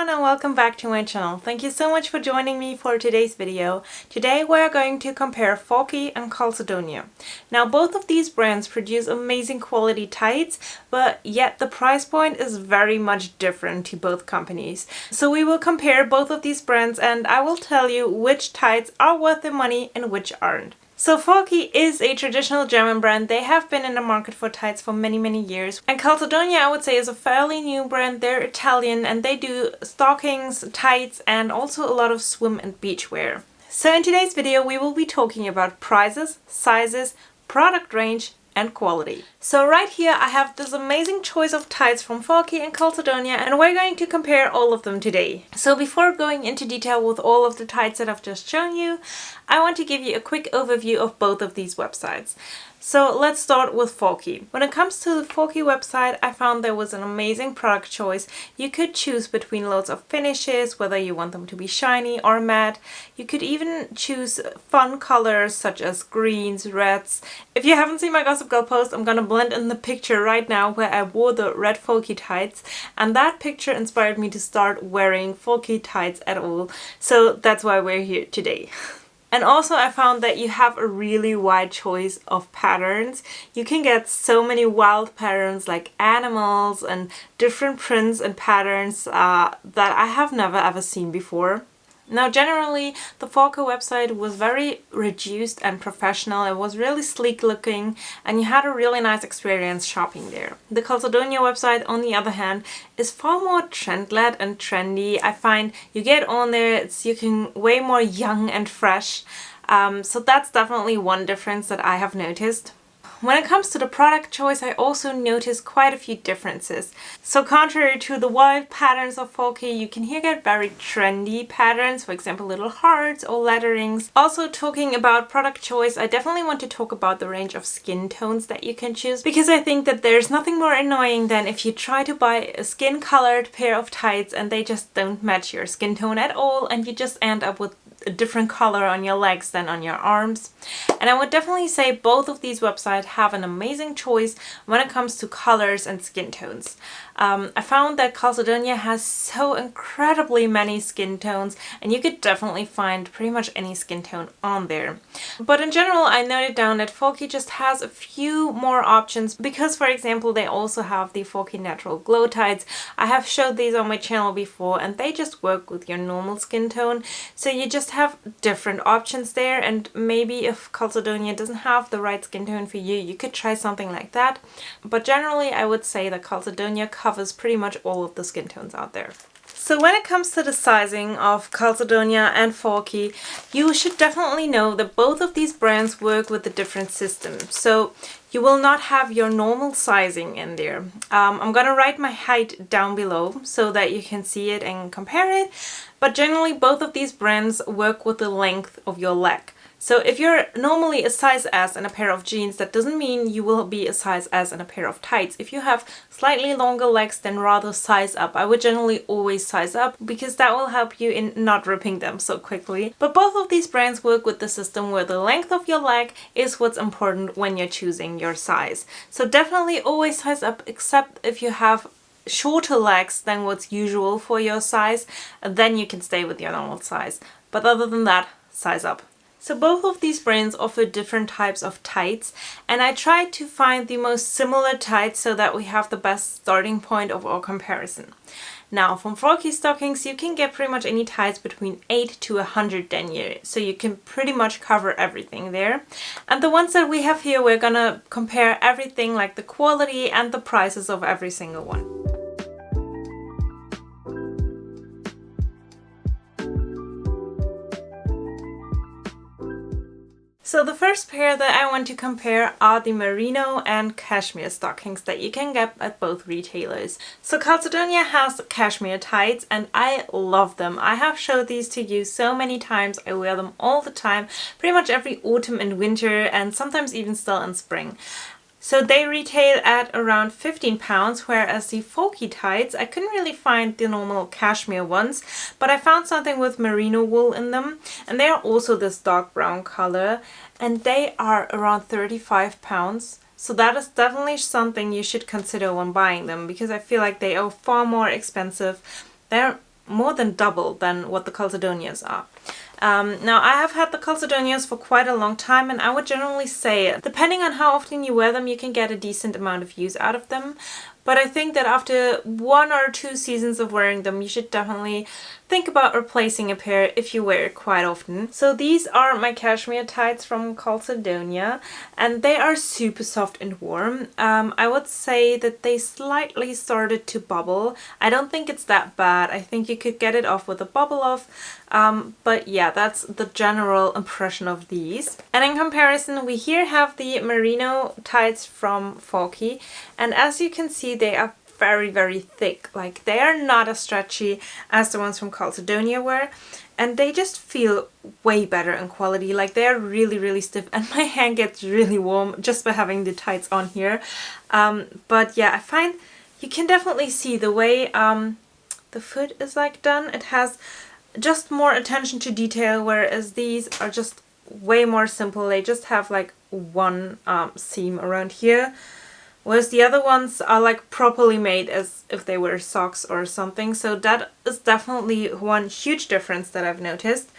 everyone and welcome back to my channel. Thank you so much for joining me for today's video. Today we're going to compare falke and Calzedonia. Now both of these brands produce amazing quality tights, but yet the price point is very much different to both companies. So we will compare both of these brands and I will tell you which tights are worth the money and which aren't. So falke is a traditional German brand. They have been in the market for tights for many years. And Calzedonia, I would say, is a fairly new brand. They're Italian and they do stockings, tights and also a lot of swim and beach wear. So in today's video we will be talking about prices, sizes, product range and quality. So right here I have this amazing choice of tights from falke and Calzedonia and we're going to compare all of them today. So before going into detail with all of the tights that I've just shown you, I want to give you a quick overview of both of these websites. So let's start with falke. When it comes to the falke website, I found there was an amazing product choice. You could choose between loads of finishes, whether you want them to be shiny or matte. You could even choose fun colors such as greens, reds. If you haven't seen my Gossip Girl post, I'm gonna blend in the picture right now where I wore the red falke tights, and that picture inspired me to start wearing falke tights at all. So that's why we're here today. And also I found that you have a really wide choice of patterns. You can get so many wild patterns like animals and different prints and patterns that I have never ever seen before. Now generally the falke website was very reduced and professional. It was really sleek looking and you had a really nice experience shopping there. The Calzedonia website on the other hand is far more trend-led and trendy. I find you get on there, it's looking way more young and fresh. So that's definitely one difference that I have noticed. When it comes to the product choice, I also noticed quite a few differences. So contrary to the wild patterns of falke, you can here get very trendy patterns, for example little hearts or letterings. Also talking about product choice, I definitely want to talk about the range of skin tones that you can choose, because I think that there's nothing more annoying than if you try to buy a skin colored pair of tights and they just don't match your skin tone at all and you just end up with a different color on your legs than on your arms. And I would definitely say both of these websites have an amazing choice when it comes to colors and skin tones. I found that Calzedonia has so incredibly many skin tones and you could definitely find pretty much any skin tone on there. But in general I noted down that falke just has a few more options because, for example, they also have the falke Natural Glow Tights. I have showed these on my channel before and they just work with your normal skin tone. So you just have different options there, and maybe if Calzedonia doesn't have the right skin tone for you, you could try something like that. But generally I would say that Calzedonia covers pretty much all of the skin tones out there. So when it comes to the sizing of Calzedonia and falke, you should definitely know that both of these brands work with a different system. So you will not have your normal sizing in there. I'm gonna write my height down below so that you can see it and compare it. But generally both of these brands work with the length of your leg. So if you're normally a size S in a pair of jeans, that doesn't mean you will be a size S in a pair of tights. If you have slightly longer legs, then rather size up. I would generally always size up because that will help you in not ripping them so quickly. But both of these brands work with the system where the length of your leg is what's important when you're choosing your size. So definitely always size up, except if you have shorter legs than what's usual for your size, then you can stay with your normal size. But other than that, size up. So both of these brands offer different types of tights and I tried to find the most similar tights so that we have the best starting point of our comparison. Now from falke stockings you can get pretty much any tights between 8 to 100 denier, so you can pretty much cover everything there. And the ones that we have here, we're gonna compare everything like the quality and the prices of every single one. So the first pair that I want to compare are the Merino and Cashmere stockings that you can get at both retailers. So Calzedonia has Cashmere tights and I love them. I have showed these to you so many times. I wear them all the time, pretty much every autumn and winter and sometimes even still in spring. So they retail at around £15, whereas the falke tights, I couldn't really find the normal cashmere ones, but I found something with merino wool in them, and they are also this dark brown color, and they are around £35. So that is definitely something you should consider when buying them, because I feel like they are far more expensive. They're more than double than what the Calzedonias are. Now, I have had the Calzedonias for quite a long time, and I would generally say, depending on how often you wear them, you can get a decent amount of use out of them. But I think that after 1 or 2 seasons of wearing them, you should definitely think about replacing a pair if you wear it quite often. So these are my cashmere tights from Calzedonia, and they are super soft and warm. I would say that they slightly started to bubble. I don't think it's that bad. I think you could get it off with a bubble off. But yeah, that's the general impression of these. And in comparison, we here have the Merino tights from Falke, and as you can see, they are very thick. Like, they are not as stretchy as the ones from Calzedonia were, and they just feel way better in quality. Like, they are really stiff, and my hand gets really warm just by having the tights on here. But yeah, I find you can definitely see the way the foot is like done. It has just more attention to detail, whereas these are just way more simple. They just have like one seam around here, whereas the other ones are like properly made as if they were socks or something. So that is definitely one huge difference that I've noticed.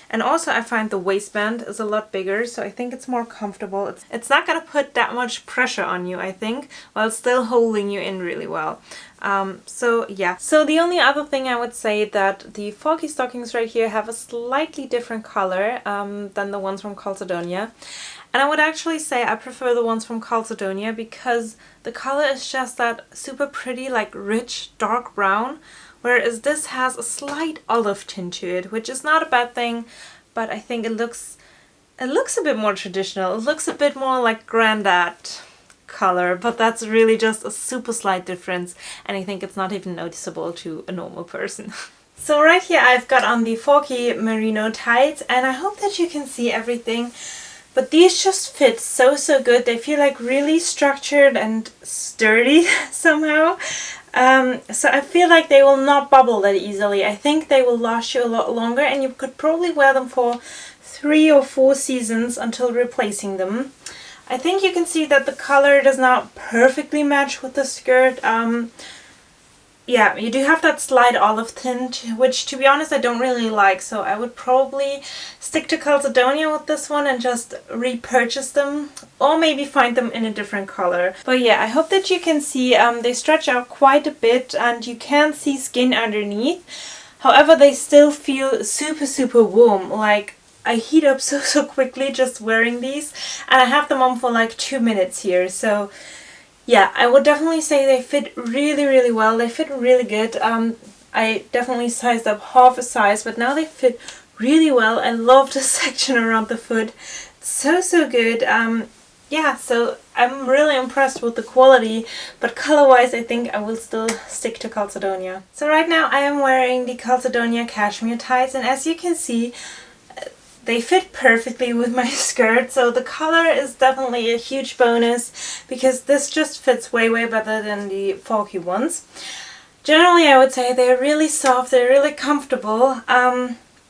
And also I find the waistband is a lot bigger, so I think it's more comfortable. It's not gonna put that much pressure on you, I think, while still holding you in really well. So yeah. So the only other thing I would say that the Falke stockings right here have a slightly different color than the ones from Calzedonia. And I would actually say I prefer the ones from Calzedonia because the color is just that super pretty, like rich, dark brown. Whereas this has a slight olive tint to it, which is not a bad thing, but I think it looks a bit more traditional. It looks a bit more like granddad color, but that's really just a super slight difference, and I think it's not even noticeable to a normal person. So right here I've got on the Falke Merino tights, and I hope that you can see everything. But these just fit so good. They feel like really structured and sturdy somehow. So I feel like they will not bubble that easily. I think they will last you a lot longer, and you could probably wear them for 3 or 4 seasons until replacing them. I think you can see that the color does not perfectly match with the skirt. Yeah, you do have that slight olive tint, which to be honest I don't really like, so I would probably stick to Calzedonia with this one and just repurchase them, or maybe find them in a different color. But yeah, I hope that you can see they stretch out quite a bit and you can see skin underneath. However, they still feel super warm. Like, I heat up so quickly just wearing these, and I have them on for like 2 minutes here, so yeah, I would definitely say they fit really well. They fit really good. I definitely sized up half a size, but now they fit really well. I love the section around the foot. It's so good. Yeah, so I'm really impressed with the quality, but color-wise I think I will still stick to Calzedonia. So right now I am wearing the Calzedonia cashmere tights, and as you can see, they fit perfectly with my skirt, so the color is definitely a huge bonus because this just fits way better than the Falke ones. Generally I would say they're really soft, they're really comfortable,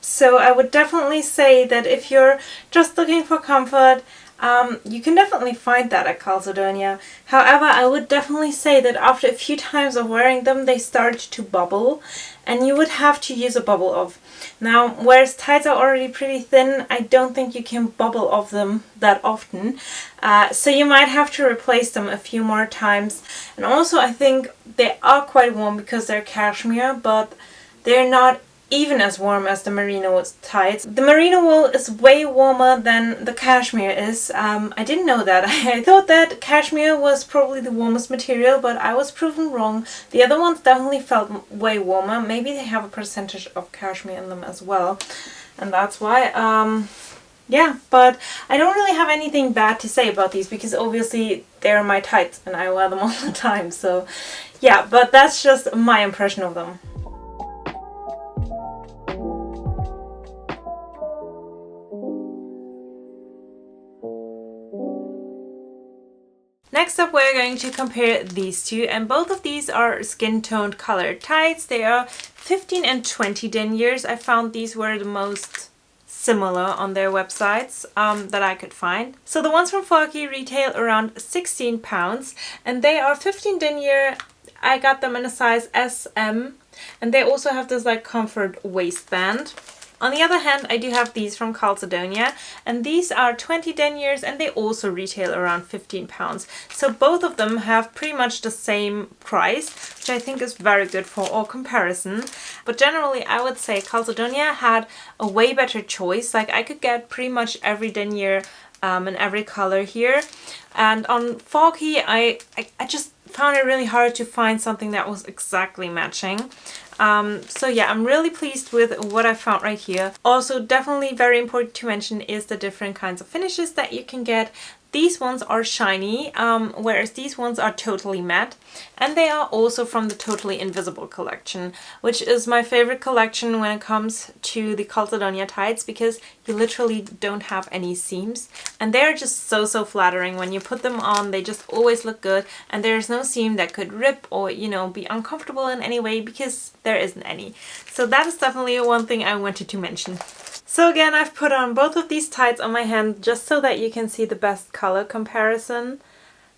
so I would definitely say that if you're just looking for comfort, you can definitely find that at Calzedonia. However, I would definitely say that after a few times of wearing them, they start to bubble, and you would have to use a bubble off. Now, whereas tights are already pretty thin, I don't think you can bubble off them that often. So you might have to replace them a few more times. And also I think they are quite warm because they're cashmere, but they're not even as warm as the Merino tights. The Merino wool is way warmer than the cashmere is. I didn't know that. I thought that cashmere was probably the warmest material, but I was proven wrong. The other ones definitely felt way warmer. Maybe they have a percentage of cashmere in them as well, and that's why. Yeah, but I don't really have anything bad to say about these because obviously they're my tights and I wear them all the time. So yeah, but that's just my impression of them. Next up we're going to compare these two, and both of these are skin toned colored tights. They are 15 and 20 deniers. I found these were the most similar on their websites that I could find. So the ones from Falke retail around £16 and they are 15 denier. I got them in a size SM. And they also have this like comfort waistband. On the other hand, I do have these from Calzedonia, and these are 20 deniers and they also retail around £15. So both of them have pretty much the same price, which I think is very good for all comparison. But generally, I would say Calzedonia had a way better choice. Like I could get pretty much every denier in every color here. And on falke, I just found it really hard to find something that was exactly matching. So yeah, I'm really pleased with what I found right here. Also, definitely very important to mention is the different kinds of finishes that you can get. These ones are shiny, whereas these ones are totally matte. And they are also from the Totally Invisible collection, which is my favorite collection when it comes to the Calzedonia tights, because you literally don't have any seams. And they're just so flattering. When you put them on, they just always look good. And there's no seam that could rip or, you know, be uncomfortable in any way, because there isn't any. So that is definitely one thing I wanted to mention. So again, I've put on both of these tights on my hand just so that you can see the best color comparison.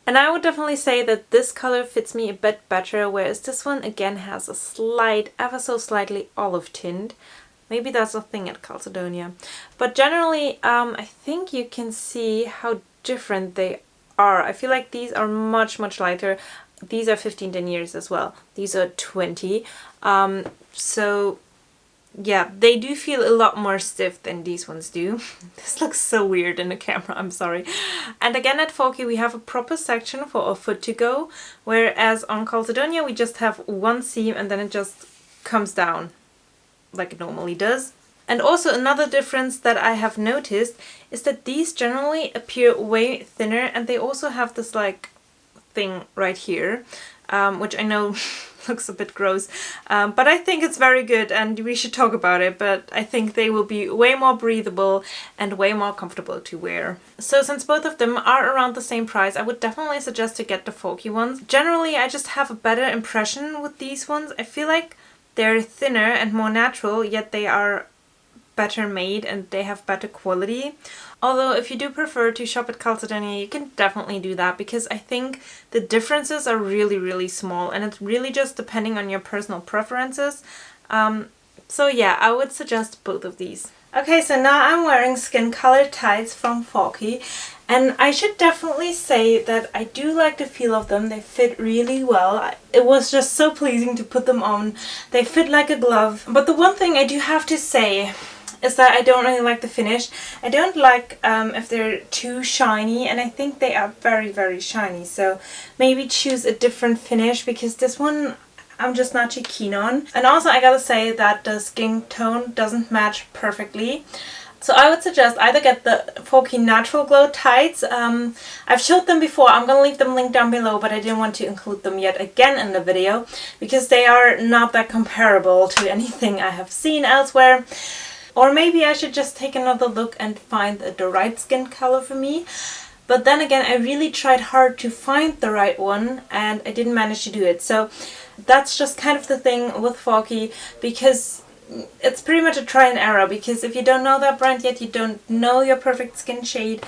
And I would definitely say that this color fits me a bit better, whereas this one again has a slight, ever so slightly olive tint. Maybe that's a thing at Calzedonia. But generally, I think you can see how different they are. I feel like these are much lighter. These are 15 deniers as well. These are 20. So yeah, they do feel a lot more stiff than these ones do. This looks so weird in the camera, I'm sorry. And again at falke we have a proper section for a foot to go, whereas on Calzedonia we just have one seam and then it just comes down like it normally does. And also another difference that I have noticed is that these generally appear way thinner, and they also have this like thing right here, which I know looks a bit gross, but I think it's very good and we should talk about it. But I think they will be way more breathable and way more comfortable to wear. So since both of them are around the same price, I would definitely suggest to get the falke ones. Generally, I just have a better impression with these ones. I feel like they're thinner and more natural, yet they are better made and they have better quality. Although if you do prefer to shop at Calzedonia, you can definitely do that, because I think the differences are really small and it's really just depending on your personal preferences. So yeah, I would suggest both of these. Okay, so now I'm wearing skin colored tights from falke, and I should definitely say that I do like the feel of them. They fit really well. It was just so pleasing to put them on. They fit like a glove. But the one thing I do have to say is that I don't really like the finish. I don't like if they're too shiny, and I think they are very shiny. So maybe choose a different finish, because this one I'm just not too keen on. And also I gotta say that the skin tone doesn't match perfectly. So I would suggest either get the falke Natural Glow tights. I've showed them before. I'm gonna leave them linked down below, but I didn't want to include them yet again in the video because they are not that comparable to anything I have seen elsewhere. Or maybe I should just take another look and find the right skin color for me. But then again, I really tried hard to find the right one and I didn't manage to do it. So that's just kind of the thing with falke, because it's pretty much a try and error, because if you don't know that brand yet, you don't know your perfect skin shade.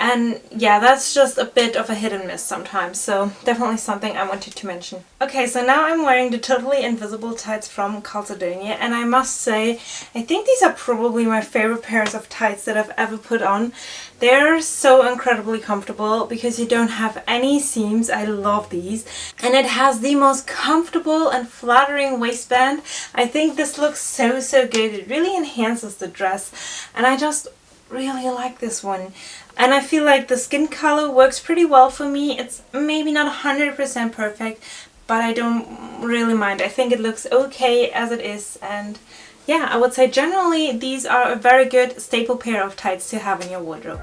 And yeah, that's just a bit of a hit and miss sometimes, so definitely something I wanted to mention. Okay, so now I'm wearing the Totally Invisible tights from Calzedonia, and I must say, I think these are probably my favorite pairs of tights that I've ever put on. They're so incredibly comfortable because you don't have any seams. I love these. And it has the most comfortable and flattering waistband. I think this looks so good. It really enhances the dress, and I just really like this one. And I feel like the skin color works pretty well for me. It's maybe not 100% perfect, but I don't really mind. I think it looks okay as it is, and yeah, I would say generally these are a very good staple pair of tights to have in your wardrobe.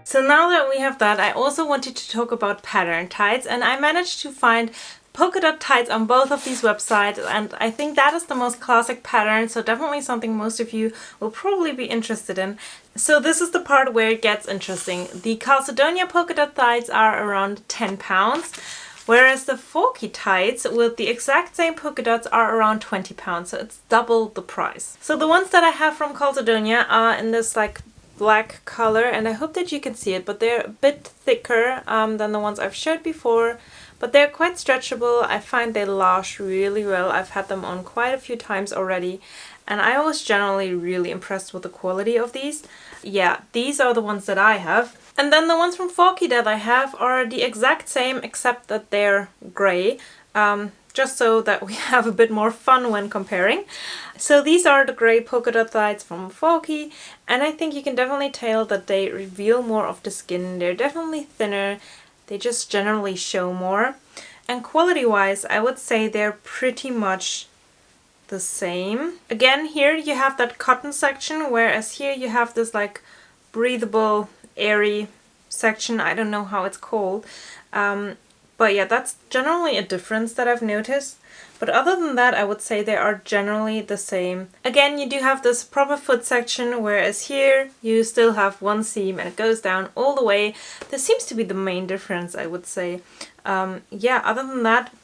So now that we have that, I also wanted to talk about pattern tights, and I managed to find polka dot tights on both of these websites, and I think that is the most classic pattern, so definitely something most of you will probably be interested in. So this is the part where it gets interesting. The Calzedonia polka dot tights are around £10, whereas the falke tights with the exact same polka dots are around £20, so it's double the price. So the ones that I have from Calzedonia are in this like black color, and I hope that you can see it, but they're a bit thicker than the ones I've showed before, but they're quite stretchable. I find they last really well. I've had them on quite a few times already, and I was generally really impressed with the quality of these. Yeah, these are the ones that I have. And then the ones from falke that I have are the exact same, except that they're gray. Just so that we have a bit more fun when comparing. So these are the grey polka dot tights from falke, and I think you can definitely tell that they reveal more of the skin. They're definitely thinner, they just generally show more. And quality wise, I would say they're pretty much the same. Again, here you have that cotton section, whereas here you have this like breathable, airy section. I don't know how it's called. But yeah, that's generally a difference that I've noticed. But other than that, I would say they are generally the same. Again, you do have this proper foot section, whereas here you still have one seam and it goes down all the way. This seems to be the main difference, I would say. Yeah, other than that,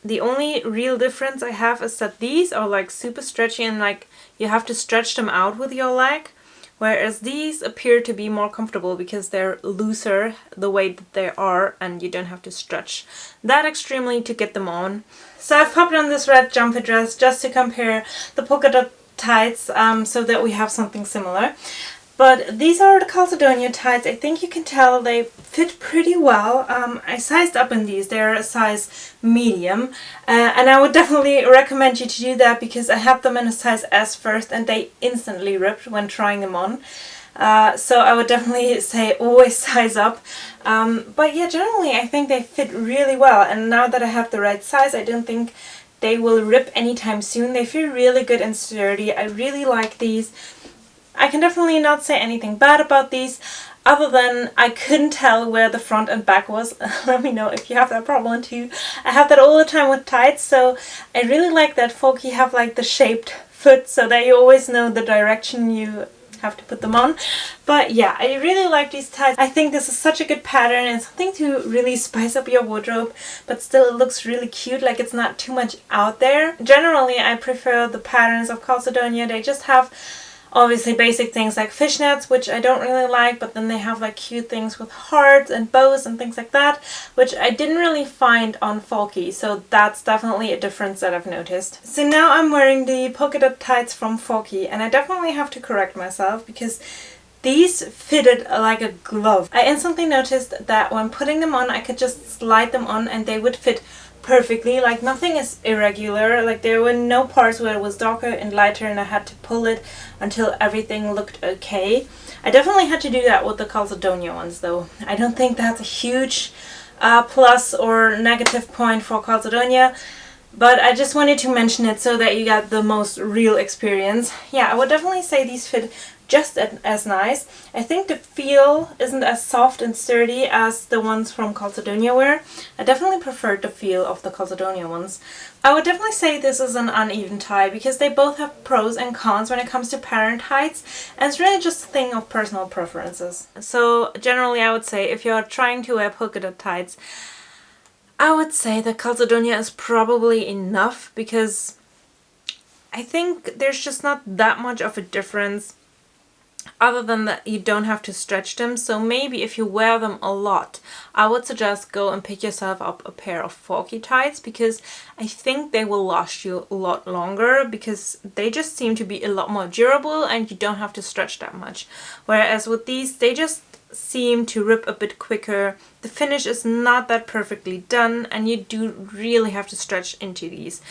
the only real difference I have is that these are like super stretchy and like you have to stretch them out with your leg. Whereas these appear to be more comfortable because they're looser the way that they are, and you don't have to stretch that extremely to get them on. So I've popped on this red jumper dress just to compare the polka dot tights so that we have something similar. But these are the Calzedonia tights. I think you can tell they fit pretty well. I sized up in these. They're a size medium. And I would definitely recommend you to do that because I had them in a size S first and they instantly ripped when trying them on. So I would definitely say always size up. But yeah, generally I think they fit really well. And now that I have the right size, I don't think they will rip anytime soon. They feel really good and sturdy. I really like these. I can definitely not say anything bad about these, other than I couldn't tell where the front and back was. Let me know if you have that problem too. I have that all the time with tights, so I really like that falke have like the shaped foot so that you always know the direction you have to put them on. But yeah, I really like these tights. I think this is such a good pattern and something to really spice up your wardrobe, but still it looks really cute, like it's not too much out there. Generally, I prefer the patterns of Calzedonia. They just have obviously basic things like fishnets, which I don't really like, but then they have like cute things with hearts and bows and things like that, which I didn't really find on falke, so that's definitely a difference that I've noticed. So now I'm wearing the polka dot tights from falke, and I definitely have to correct myself because these fitted like a glove. I instantly noticed that when putting them on, I could just slide them on and they would fit perfectly, like nothing is irregular, like there were no parts where it was darker and lighter and I had to pull it until everything looked okay. I definitely had to do that with the Calzedonia ones though. I don't think that's a huge plus or negative point for Calzedonia, but I just wanted to mention it so that you got the most real experience. Yeah, I would definitely say these fit just as nice. I think the feel isn't as soft and sturdy as the ones from Calzedonia were. I definitely preferred the feel of the Calzedonia ones. I would definitely say this is an uneven tie because they both have pros and cons when it comes to pattern tights, and it's really just a thing of personal preferences. So generally I would say if you're trying to wear polka dot tights, I would say that Calzedonia is probably enough because I think there's just not that much of a difference other than that you don't have to stretch them. So maybe if you wear them a lot, I would suggest go and pick yourself up a pair of falke tights because I think they will last you a lot longer because they just seem to be a lot more durable and you don't have to stretch that much. Whereas with these, they just seem to rip a bit quicker. The finish is not that perfectly done and you do really have to stretch into these.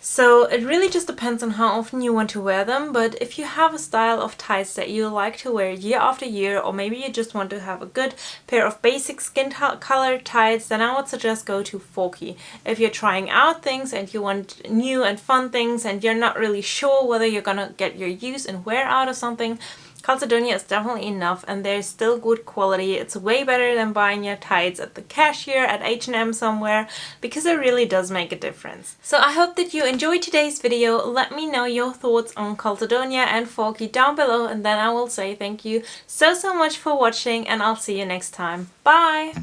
So it really just depends on how often you want to wear them, but if you have a style of tights that you like to wear year after year, or maybe you just want to have a good pair of basic skin color tights, then I would suggest go to falke. If you're trying out things and you want new and fun things and you're not really sure whether you're gonna get your use and wear out of something, Calzedonia is definitely enough and they're still good quality. It's way better than buying your tights at the cashier at H&M somewhere because it really does make a difference. So I hope that you enjoyed today's video. Let me know your thoughts on Calzedonia and falke down below and then I will say thank you so much for watching and I'll see you next time. Bye!